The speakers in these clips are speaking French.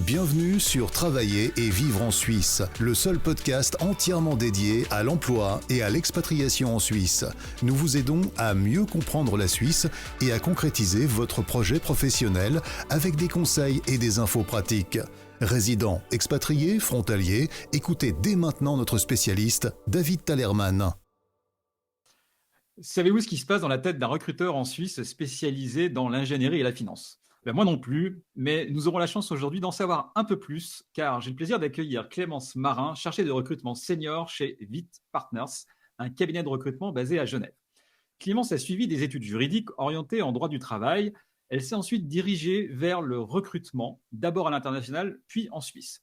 Bienvenue sur Travailler et vivre en Suisse, le seul podcast entièrement dédié à l'emploi et à l'expatriation en Suisse. Nous vous aidons à mieux comprendre la Suisse et à concrétiser votre projet professionnel avec des conseils et des infos pratiques. Résidents, expatriés, frontaliers, écoutez dès maintenant notre spécialiste, David Talerman. Savez-vous ce qui se passe dans la tête d'un recruteur en Suisse spécialisé dans l'ingénierie et la finance? Moi non plus, mais nous aurons la chance aujourd'hui d'en savoir un peu plus, car j'ai le plaisir d'accueillir Clémence Marin, chargée de recrutement senior chez VIT Partners, un cabinet de recrutement basé à Genève. Clémence a suivi des études juridiques orientées en droit du travail. Elle s'est ensuite dirigée vers le recrutement, d'abord à l'international, puis en Suisse.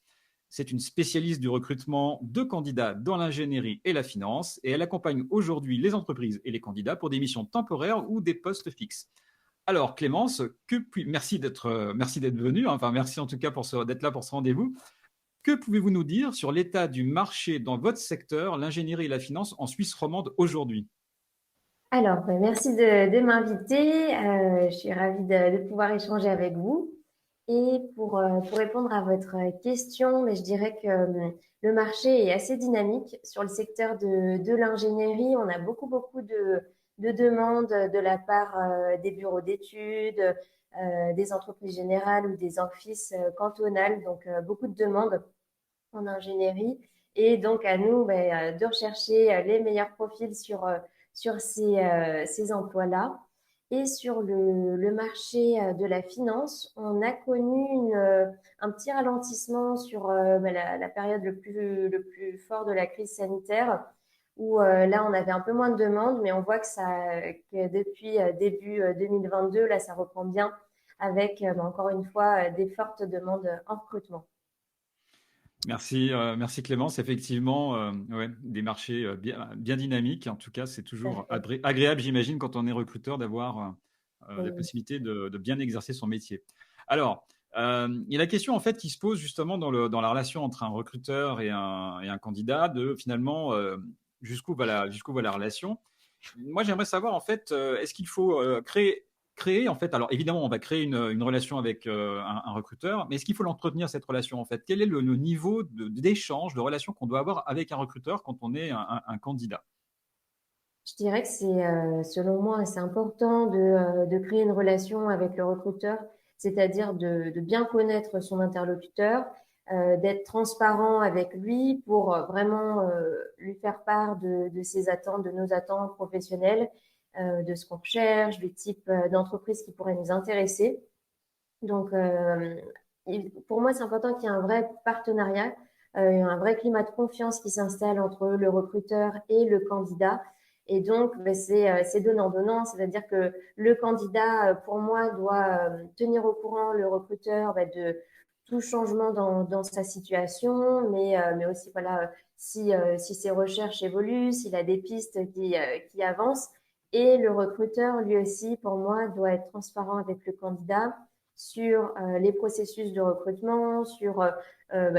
C'est une spécialiste du recrutement de candidats dans l'ingénierie et la finance, et elle accompagne aujourd'hui les entreprises et les candidats pour des missions temporaires ou des postes fixes. Alors Clémence, merci d'être venue, enfin merci en tout cas d'être là pour ce rendez-vous. Que pouvez-vous nous dire sur l'état du marché dans votre secteur, l'ingénierie et la finance en Suisse romande aujourd'hui? Alors, merci de m'inviter. Je suis ravie de pouvoir échanger avec vous. Et pour répondre à votre question, mais je dirais que le marché est assez dynamique sur le secteur de l'ingénierie. On a beaucoup de demandes de la part des bureaux d'études, des entreprises générales ou des offices cantonales. Donc, beaucoup de demandes en ingénierie. Et donc, à nous de rechercher les meilleurs profils sur ces emplois-là. Et sur le marché de la finance, on a connu un petit ralentissement sur la période le plus fort de la crise sanitaire, où là, on avait un peu moins de demandes, mais on voit que depuis début 2022, là, ça reprend bien avec, encore une fois, des fortes demandes en recrutement. Merci Clémence. Effectivement, ouais, des marchés bien dynamiques. En tout cas, c'est toujours agréable, j'imagine, quand on est recruteur, d'avoir la possibilité de bien exercer son métier. Alors, il y a la question en fait qui se pose justement dans la relation entre un recruteur et un candidat, de finalement jusqu'où va la relation. Moi, j'aimerais savoir en fait, est-ce qu'il faut créer en fait, alors évidemment, on va créer une relation avec un recruteur, mais est-ce qu'il faut l'entretenir cette relation en fait? Quel est le niveau d'échange, de relation qu'on doit avoir avec un recruteur quand on est un candidat? Je dirais que selon moi, c'est important de créer une relation avec le recruteur, c'est-à-dire de bien connaître son interlocuteur, d'être transparent avec lui pour vraiment lui faire part de ses attentes, de nos attentes professionnelles, de ce qu'on recherche, du type d'entreprise qui pourrait nous intéresser. Donc, pour moi, c'est important qu'il y ait un vrai partenariat, un vrai climat de confiance qui s'installe entre le recruteur et le candidat. Et donc, c'est donnant-donnant, c'est-à-dire que le candidat, pour moi, doit tenir au courant le recruteur de tout changement dans sa situation, mais aussi voilà, si ses recherches évoluent, s'il a des pistes qui avancent. Et le recruteur, lui aussi, pour moi, doit être transparent avec le candidat sur les processus de recrutement, sur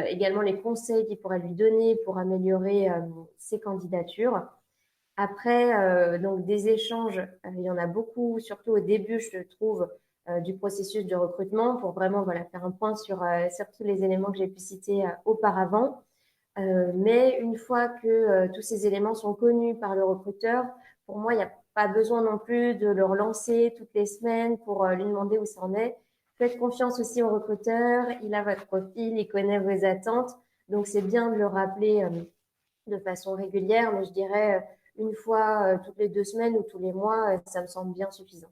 également les conseils qu'il pourrait lui donner pour améliorer ses candidatures. Après, donc des échanges, il y en a beaucoup, surtout au début, je trouve, du processus de recrutement pour vraiment faire un point sur tous les éléments que j'ai pu citer auparavant. Mais une fois que tous ces éléments sont connus par le recruteur, pour moi, il n'y a pas besoin non plus de le relancer toutes les semaines pour lui demander où ça en est. Faites confiance aussi au recruteur, il a votre profil, il connaît vos attentes, donc c'est bien de le rappeler de façon régulière, mais je dirais une fois toutes les 2 semaines ou tous les mois, ça me semble bien suffisant.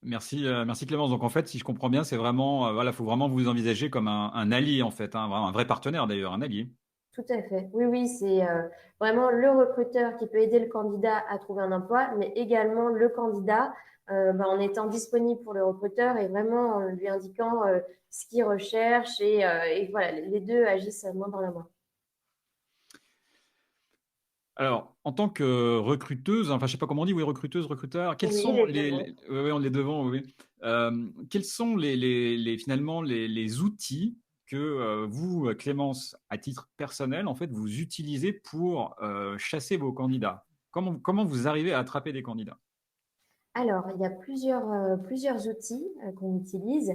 Merci Clémence. Donc en fait, si je comprends bien, c'est vraiment, voilà, faut vraiment vous envisager comme un allié en fait, hein, vraiment un vrai partenaire d'ailleurs, un allié. Tout à fait. Oui, oui, c'est vraiment le recruteur qui peut aider le candidat à trouver un emploi, mais également le candidat en étant disponible pour le recruteur et vraiment en lui indiquant ce qu'il recherche et voilà, les deux agissent main dans la main. Alors, en tant que recruteuse, enfin, je sais pas comment on dit, oui, recruteuse, recruteur, quels Oui, sont les deux mots. ouais, on est devant, oui. Oui. Quels sont finalement les outils que vous, Clémence, à titre personnel, en fait, vous utilisez pour chasser vos candidats? Comment vous arrivez à attraper des candidats? Alors, il y a plusieurs outils qu'on utilise.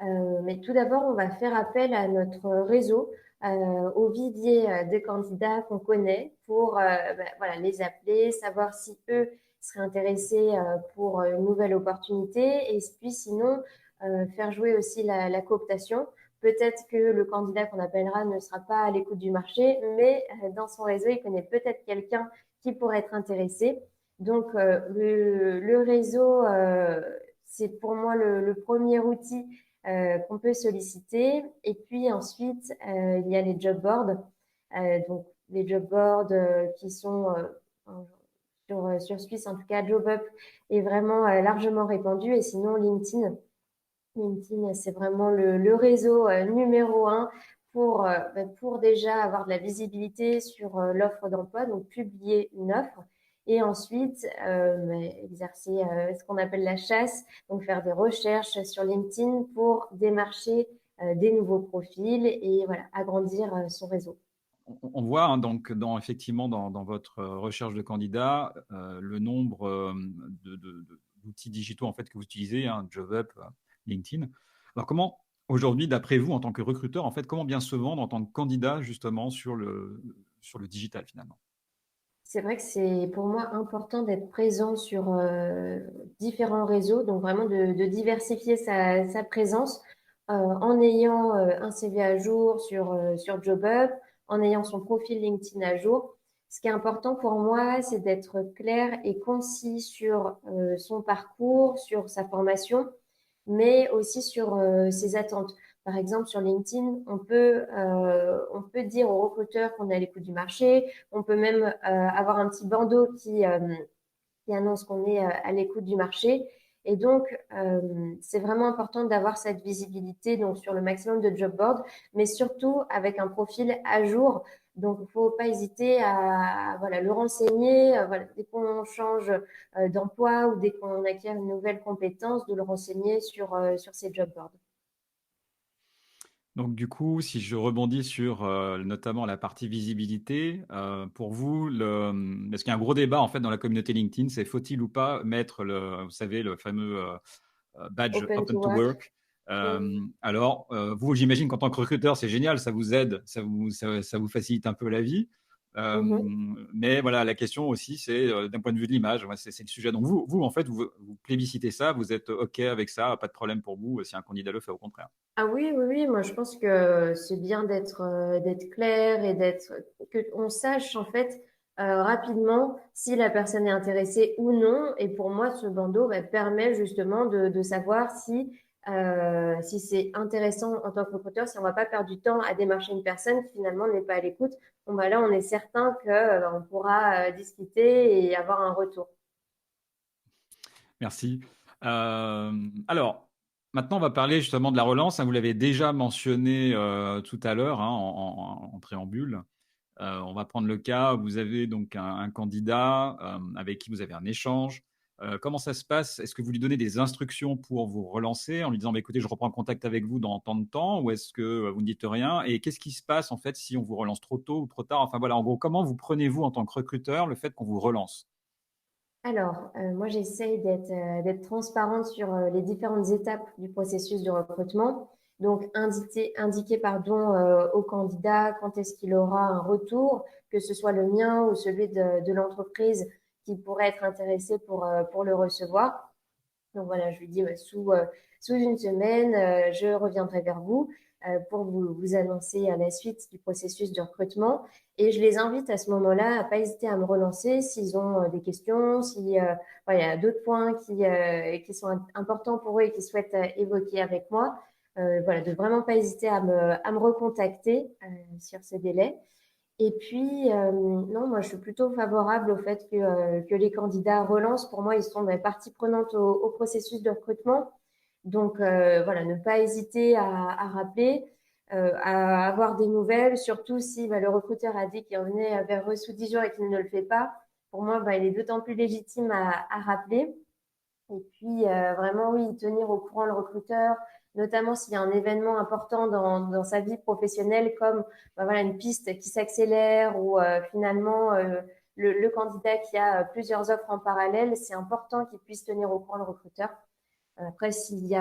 Mais tout d'abord, on va faire appel à notre réseau, au vivier des candidats qu'on connaît pour voilà, les appeler, savoir si eux seraient intéressés pour une nouvelle opportunité et puis sinon faire jouer aussi la cooptation. Peut-être que le candidat qu'on appellera ne sera pas à l'écoute du marché, mais dans son réseau, il connaît peut-être quelqu'un qui pourrait être intéressé. Donc, le réseau, c'est pour moi le premier outil qu'on peut solliciter. Et puis ensuite, il y a les job boards. Donc, les job boards qui sont sur Suisse, en tout cas, JobUp est vraiment largement répandu. Et sinon, LinkedIn. LinkedIn, c'est vraiment le réseau numéro un pour déjà avoir de la visibilité sur l'offre d'emploi, donc publier une offre. Et ensuite, exercer ce qu'on appelle la chasse, donc faire des recherches sur LinkedIn pour démarcher des nouveaux profils et voilà, agrandir son réseau. On voit hein, donc effectivement dans votre recherche de candidats le nombre d'outils digitaux en fait que vous utilisez, hein, JobUp, LinkedIn. Alors comment aujourd'hui, d'après vous, en tant que recruteur, en fait, comment bien se vendre en tant que candidat justement sur le digital finalement? C'est vrai que c'est pour moi important d'être présent sur différents réseaux, donc vraiment de diversifier sa présence en ayant un CV à jour sur JobUp, en ayant son profil LinkedIn à jour. Ce qui est important pour moi, c'est d'être clair et concis sur son parcours, sur sa formation, mais aussi sur ses attentes. Par exemple, sur LinkedIn, on peut dire aux recruteurs qu'on est à l'écoute du marché. On peut même avoir un petit bandeau qui annonce qu'on est à l'écoute du marché. Et donc, c'est vraiment important d'avoir cette visibilité donc, sur le maximum de job boards, mais surtout avec un profil à jour. Donc, il ne faut pas hésiter à voilà, le renseigner. Voilà, dès qu'on change d'emploi ou dès qu'on acquiert une nouvelle compétence, de le renseigner sur ces job boards. Donc du coup, si je rebondis sur notamment la partie visibilité, pour vous, est-ce qu'il y a un gros débat en fait dans la communauté LinkedIn, c'est faut-il ou pas mettre vous savez, le fameux badge Open to Open to work. Work. Alors, vous, j'imagine qu'en tant que recruteur, c'est génial, ça vous aide, ça vous facilite un peu la vie. Mhm. Mais voilà, la question aussi, c'est d'un point de vue de l'image, c'est le sujet. Donc vous en fait, vous plébiscitez ça, vous êtes OK avec ça, pas de problème pour vous si un candidat le fait, au contraire. Ah oui, oui, oui, moi je pense que c'est bien d'être clair et que on sache en fait rapidement si la personne est intéressée ou non. Et pour moi, ce bandeau permet justement de savoir si c'est intéressant en tant que recruteur, si on va pas perdre du temps à démarcher une personne qui finalement n'est pas à l'écoute. Bon, bah là, on est certain que on pourra discuter et avoir un retour. Merci. Alors, maintenant, on va parler justement de la relance, hein. Vous l'avez déjà mentionné tout à l'heure, hein, en préambule. On va prendre le cas où vous avez donc un candidat avec qui vous avez un échange. Comment ça se passe? Est-ce que vous lui donnez des instructions pour vous relancer en lui disant bah, écoutez, je reprends contact avec vous dans tant de temps, ou est-ce que vous ne dites rien? Et qu'est-ce qui se passe en fait si on vous relance trop tôt ou trop tard? Enfin voilà, en gros, comment vous prenez-vous en tant que recruteur le fait qu'on vous relance? Alors, moi, j'essaye d'être transparente sur les différentes étapes du processus de recrutement. Donc, indiquer pardon, au candidat quand est-ce qu'il aura un retour, que ce soit le mien ou celui de l'entreprise qui pourrait être intéressé pour le recevoir. Donc voilà, je lui dis sous une semaine, je reviendrai vers vous pour vous annoncer à la suite du processus de recrutement. Et je les invite à ce moment-là à pas hésiter à me relancer s'ils ont des questions, si voilà, il y a d'autres points qui sont importants pour eux et qu'ils souhaitent évoquer avec moi. Voilà, de vraiment pas hésiter à me recontacter sur ce délai. Et puis, non, moi, je suis plutôt favorable au fait que les candidats relancent. Pour moi, ils sont partie prenante au processus de recrutement. Donc, voilà, ne pas hésiter à rappeler, à avoir des nouvelles, surtout si le recruteur a dit qu'il revenait vers eux sous 10 jours et qu'il ne le fait pas. Pour moi, il est d'autant plus légitime à rappeler. Et puis, vraiment, oui, tenir au courant le recruteur, notamment s'il y a un événement important dans sa vie professionnelle, comme voilà, une piste qui s'accélère ou finalement le candidat qui a plusieurs offres en parallèle, c'est important qu'il puisse tenir au courant le recruteur. Après, si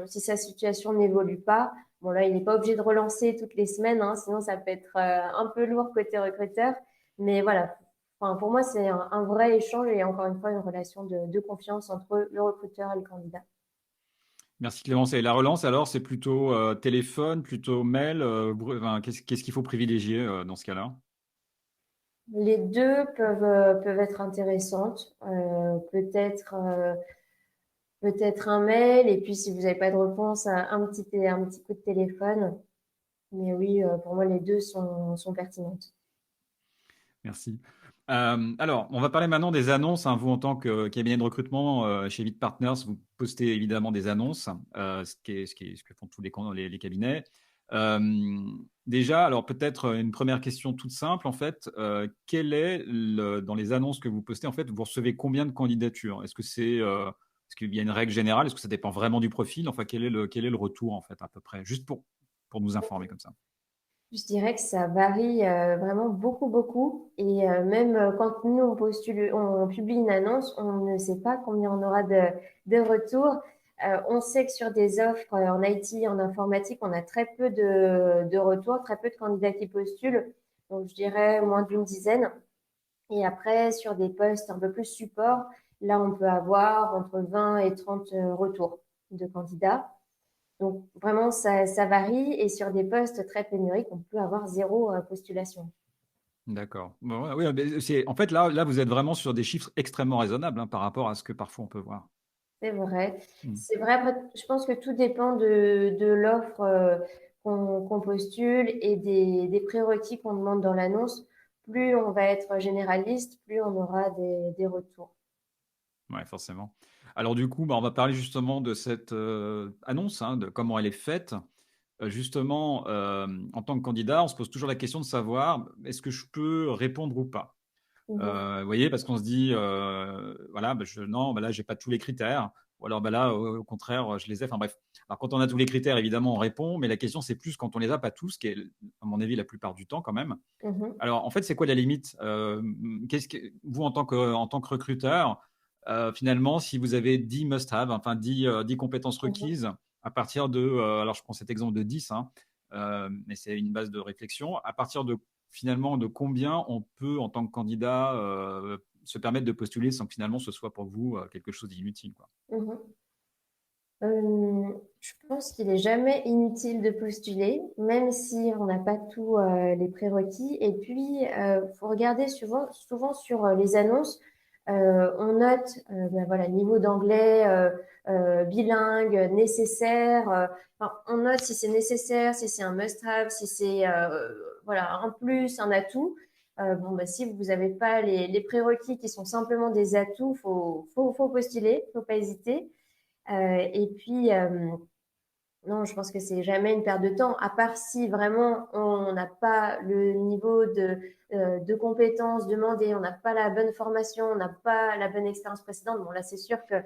sa situation n'évolue pas, bon là, il n'est pas obligé de relancer toutes les semaines, hein, sinon ça peut être un peu lourd côté recruteur. Mais voilà, enfin, pour moi, c'est un vrai échange et encore une fois, une relation de confiance entre le recruteur et le candidat. Merci Clémence. Et la relance, alors, c'est plutôt téléphone, plutôt mail. Enfin, qu'est-ce qu'il faut privilégier dans ce cas-là? Les deux peuvent être intéressantes. Peut-être un mail, et puis si vous n'avez pas de réponse, un petit coup de téléphone. Mais oui, pour moi, les deux sont pertinentes. Merci. Alors, on va parler maintenant des annonces, hein. Vous, en tant que cabinet de recrutement chez Vite Partners, vous postez évidemment des annonces, ce que font tous les cabinets. Euh, Déjà, alors peut-être une première question toute simple, en fait, dans les annonces que vous postez, en fait, vous recevez combien de candidatures? Est-ce qu'il y a une règle générale? Est-ce que ça dépend vraiment du profil? Enfin, quel est le retour, en fait, à peu près, juste pour nous informer comme ça? Je dirais que ça varie vraiment beaucoup, beaucoup. Et même quand nous, on publie une annonce, on ne sait pas combien on aura de retours. On sait que sur des offres en IT, en informatique, on a très peu de retours, très peu de candidats qui postulent. Donc, je dirais moins d'une dizaine. Et après, sur des postes un peu plus support, là, on peut avoir entre 20 et 30 retours de candidats. Donc, vraiment, ça varie. Et sur des postes très pénuriques, on peut avoir zéro postulation. D'accord. Bon, ouais, ouais, mais en fait, là, vous êtes vraiment sur des chiffres extrêmement raisonnables, hein, par rapport à ce que parfois on peut voir. C'est vrai. Mm. C'est vrai. Après, je pense que tout dépend de l'offre qu'on postule et des prérequis qu'on demande dans l'annonce. Plus on va être généraliste, plus on aura des retours. Ouais, forcément. Alors du coup, bah, on va parler justement de cette annonce, hein, de comment elle est faite. Justement, en tant que candidat, on se pose toujours la question de savoir est-ce que je peux répondre ou pas. Mhm. Vous voyez, parce qu'on se dit, voilà, bah, non, bah, là, j'ai pas tous les critères. Ou alors, bah, là, au contraire, je les ai. Enfin bref. Alors, quand on a tous les critères, évidemment, on répond. Mais la question, c'est plus quand on les a pas tous, qui est, à mon avis, la plupart du temps quand même. Mhm. Alors, en fait, c'est quoi la limite? Vous, en tant que recruteur, finalement, si vous avez 10 must-have, enfin 10 compétences Mhm. requises, à partir de, alors je prends cet exemple de 10, hein, mais c'est une base de réflexion, à partir de finalement de combien on peut, en tant que candidat, se permettre de postuler sans que finalement ce soit pour vous quelque chose d'inutile, quoi. Mhm. Je pense qu'il n'est jamais inutile de postuler, même si on n'a pas tous les prérequis. Et puis, il faut regarder souvent sur les annonces, on note ben voilà, niveau d'anglais bilingue, nécessaire. Enfin, on note si c'est nécessaire, si c'est un must-have, si c'est voilà, un plus, un atout. Bon, bah, si vous n'avez pas les prérequis qui sont simplement des atouts, faut postuler, faut pas hésiter. Et puis, non, je pense que c'est jamais une perte de temps, à part si vraiment on n'a pas le niveau de compétences demandées, on n'a pas la bonne formation, on n'a pas la bonne expérience précédente. Bon, là, c'est sûr que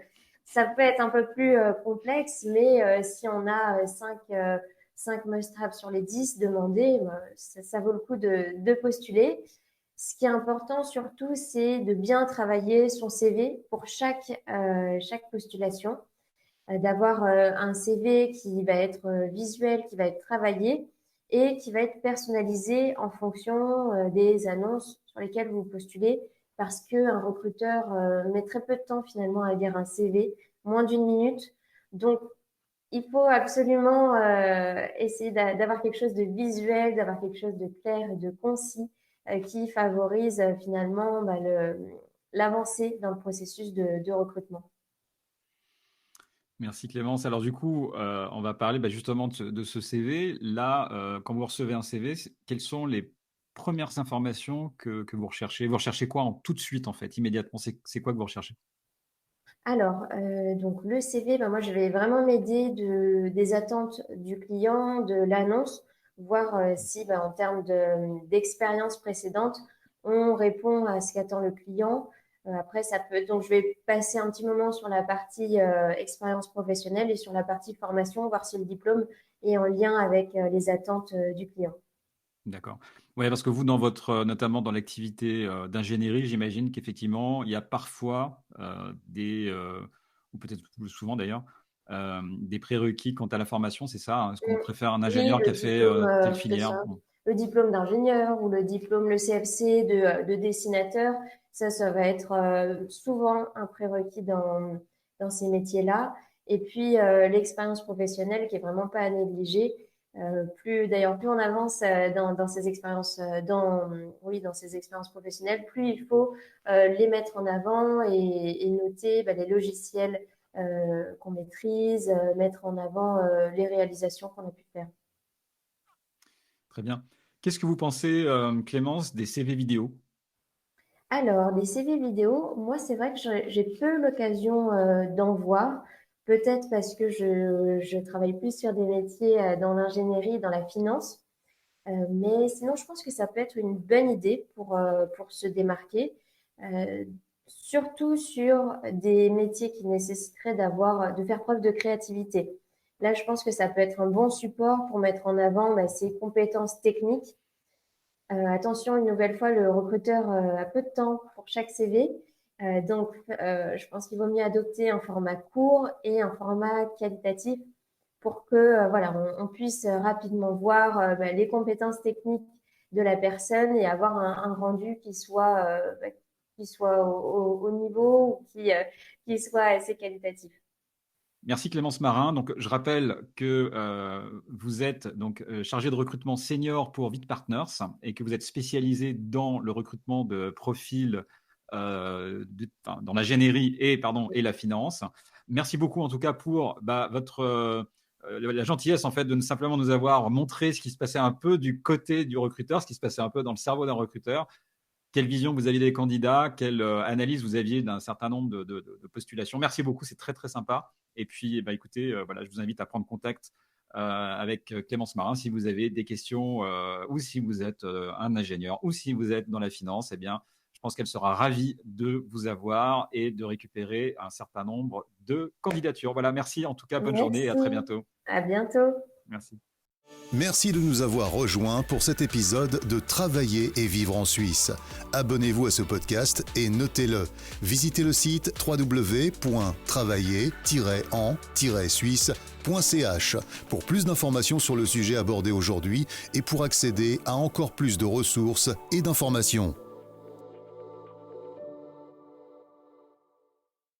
ça peut être un peu plus complexe, mais si on a 5 must-have sur les 10 demandés, ça vaut le coup de postuler. Ce qui est important surtout, c'est de bien travailler son CV pour chaque postulation, d'avoir un CV qui va être visuel, qui va être travaillé et qui va être personnalisé en fonction des annonces sur lesquelles vous postulez, parce qu'un recruteur met très peu de temps finalement à lire un CV, moins d'une minute. Donc, il faut absolument essayer d'avoir quelque chose de visuel, d'avoir quelque chose de clair et de concis qui favorise finalement bah, l'avancée dans le processus de recrutement. Merci Clémence. Alors du coup, on va parler bah, justement de ce CV. Là, quand vous recevez un CV, quelles sont les premières informations que vous recherchez? Vous recherchez quoi tout de suite, en fait, immédiatement? C'est quoi que vous recherchez? Alors, donc le CV, ben moi, je vais vraiment m'aider des attentes du client, de l'annonce, voir si ben, en termes d'expérience précédente, on répond à ce qu'attend le client. Après, ça peut. Donc, je vais passer un petit moment sur la partie expérience professionnelle et sur la partie formation, voir si le diplôme est en lien avec les attentes du client. D'accord. Oui, parce que vous, notamment dans l'activité d'ingénierie, j'imagine qu'effectivement, il y a parfois ou peut-être plus souvent d'ailleurs, des prérequis quant à la formation, c'est ça? Est-ce qu'on préfère un Oui, ingénieur qui le a fait diplôme, telle c'est filière? ça. Le diplôme d'ingénieur ou le diplôme, le CFC de dessinateur, ça va être souvent un prérequis dans ces métiers-là. Et puis, l'expérience professionnelle qui est vraiment pas à négliger. D'ailleurs, plus on avance dans ces expériences, dans ces expériences professionnelles, plus il faut les mettre en avant et noter les logiciels qu'on maîtrise, mettre en avant les réalisations qu'on a pu faire. Très bien. Qu'est-ce que vous pensez, Clémence, des CV vidéo? Alors, les CV vidéo, moi, c'est vrai que j'ai peu l'occasion d'en voir. Peut-être parce que je travaille plus sur des métiers dans l'ingénierie, dans la finance. Mais sinon, je pense que ça peut être une bonne idée pour se démarquer, euh, surtout sur des métiers qui nécessiteraient de faire preuve de créativité. Là, je pense que ça peut être un bon support pour mettre en avant ses compétences techniques. Attention, une nouvelle fois, le recruteur a peu de temps pour chaque CV. Je pense qu'il vaut mieux adopter un format court et un format qualitatif pour que voilà, on puisse rapidement voir les compétences techniques de la personne et avoir un rendu qui soit au niveau ou qui soit assez qualitatif. Merci Clémence Marin. Donc, je rappelle que vous êtes donc chargé de recrutement senior pour Vite Partners et que vous êtes spécialisé dans le recrutement de profils dans l'ingénierie et la finance. Merci beaucoup en tout cas pour votre la gentillesse en fait de simplement nous avoir montré ce qui se passait un peu du côté du recruteur, ce qui se passait un peu dans le cerveau d'un recruteur. Quelle vision vous aviez des candidats, quelle analyse vous aviez d'un certain nombre de postulations. Merci beaucoup, c'est très très sympa. Et puis, écoutez, je vous invite à prendre contact avec Clémence Marin si vous avez des questions ou si vous êtes un ingénieur ou si vous êtes dans la finance. Eh bien, je pense qu'elle sera ravie de vous avoir et de récupérer un certain nombre de candidatures. Voilà, merci en tout cas, bonne journée et à très Merci. bientôt. À bientôt. Merci. Merci de nous avoir rejoints pour cet épisode de Travailler et vivre en Suisse. Abonnez-vous à ce podcast et notez-le. Visitez le site www.travailler-en-suisse.ch pour plus d'informations sur le sujet abordé aujourd'hui et pour accéder à encore plus de ressources et d'informations.